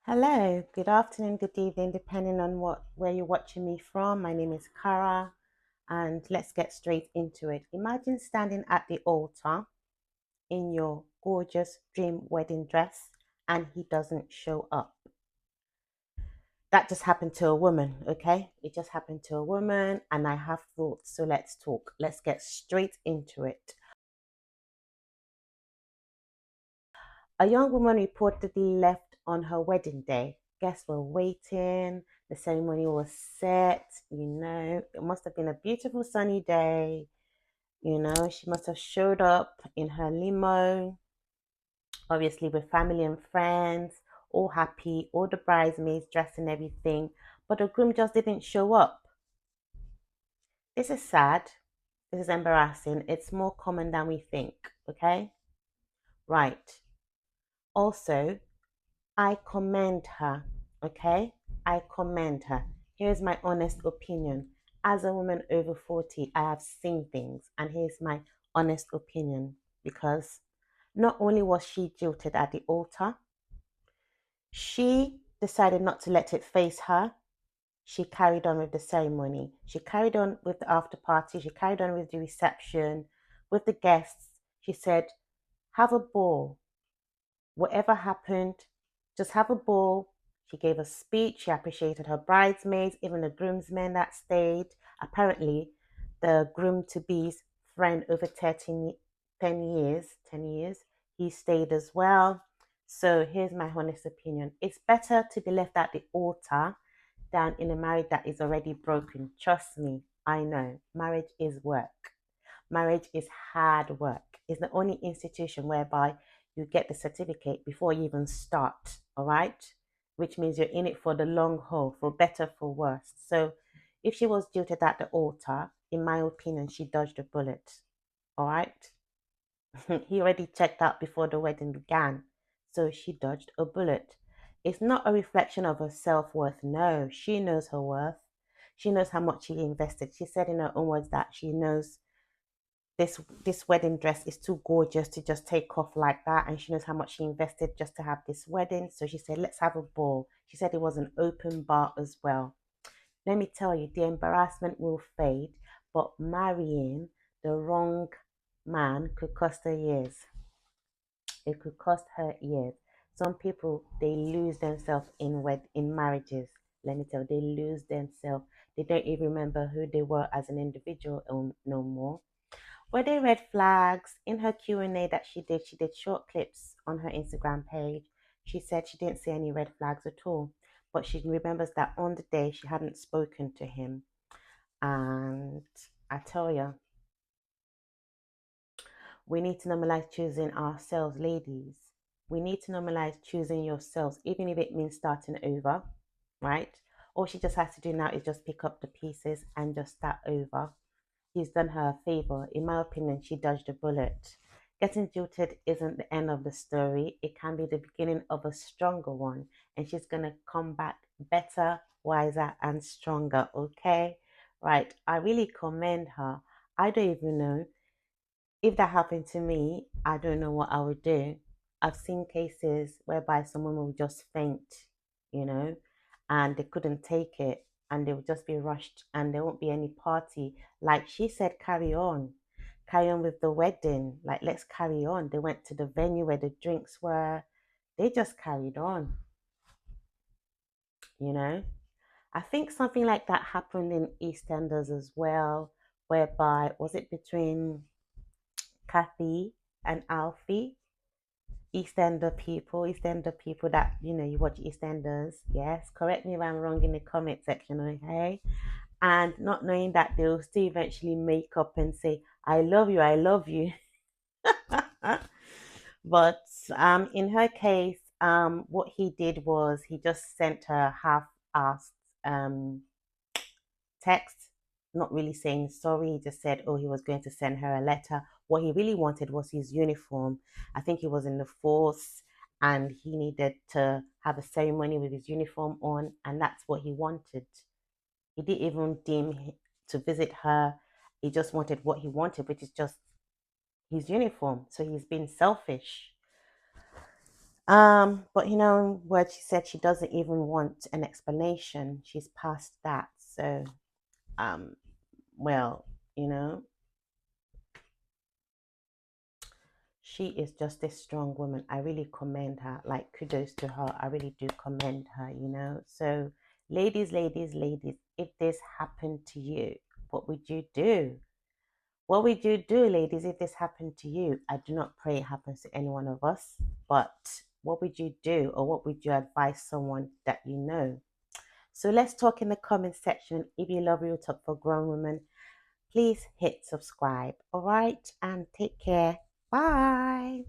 Hello, good afternoon, good evening, depending on where you're watching me from. My name is Cara, and let's get straight into it. Imagine standing at the altar in your gorgeous dream wedding dress and he doesn't show up. That just happened to a woman, okay? It just happened to a woman, and I have thoughts, so let's talk. Let's get straight into it. A young woman reportedly left on her wedding day. Guests were waiting. The ceremony was set. It must have been a beautiful sunny day. She must have showed up in her limo, obviously with family and friends, all happy, all the bridesmaids dressed and everything. But the groom just didn't show up. This is sad. This is embarrassing. It's more common than we think, okay? Right. Also, I commend her, okay? I commend her. Here's my honest opinion. As a woman over 40, I have seen things, and here's my honest opinion because not only was she jilted at the altar, she decided not to let it face her. She carried on with the ceremony. She carried on with the after party. She carried on with the reception, with the guests. She said, have a ball. Whatever happened, just have a ball. She gave a speech. She appreciated her bridesmaids, even the groomsmen that stayed. Apparently, the groom to be's friend over 10 years, he stayed as well. So here's my honest opinion. It's better to be left at the altar than in a marriage that is already broken. Trust me, I know. Marriage is work. Marriage is hard work. It's the only institution whereby you get the certificate before you even start, all right? Which means you're in it for the long haul, for better, for worse. So if she was jilted at the altar, in my opinion, she dodged a bullet, all right? He already checked out before the wedding began. So she dodged a bullet. It's not a reflection of her self worth. No, she knows her worth. She knows how much she invested. She said in her own words that she knows this wedding dress is too gorgeous to just take off like that, and she knows how much she invested just to have this wedding. So she said, let's have a ball. She said it was an open bar as well. Let me tell you, the embarrassment will fade, but marrying the wrong man could cost her years. It could cost her years. Some people, they lose themselves in marriages. Let me tell you, they lose themselves. They don't even remember who they were as an individual no more. Were there red flags? In her Q&A that she did short clips on her Instagram page. She said she didn't see any red flags at all, but she remembers that on the day she hadn't spoken to him. And I tell you, we need to normalize choosing ourselves, ladies. We need to normalize choosing yourselves, even if it means starting over, right? All she just has to do now is just pick up the pieces and just start over. He's done her a favor. In my opinion, she dodged a bullet. Getting jilted isn't the end of the story. It can be the beginning of a stronger one. And she's going to come back better, wiser, and stronger. Okay? Right. I really commend her. I don't even know. If that happened to me, I don't know what I would do. I've seen cases whereby someone will just faint, you know, and they couldn't take it and they would just be rushed and there won't be any party. Like she said, carry on with the wedding. Like, let's carry on. They went to the venue where the drinks were, they just carried on, you know. I think something like that happened in EastEnders as well, whereby was it between Kathy and Alfie? EastEnder people that you watch EastEnders. Yes, correct me if I'm wrong in the comment section, okay? And not knowing that they'll still eventually make up and say, I love you, I love you. But in her case, what he did was he just sent her half-assed text, not really saying sorry. He just said, oh, he was going to send her a letter. What he really wanted was his uniform. I think he was in the force and he needed to have a ceremony with his uniform on, and that's what he wanted. He didn't even deem to visit her. He just wanted what he wanted, which is just his uniform. So he's been selfish. But what she said, she doesn't even want an explanation. She's past that. So, um, well, you know, she is just a strong woman. I really commend her. Like, kudos to her. I really do commend her. So, ladies, if this happened to you, what would you do? What would you do, ladies, if this happened to you? I do not pray it happens to any one of us, but what would you do, or what would you advise someone that you know? So let's talk in the comment section. If you love Real Talk for Grown Women, please hit subscribe. All right, and take care. Bye.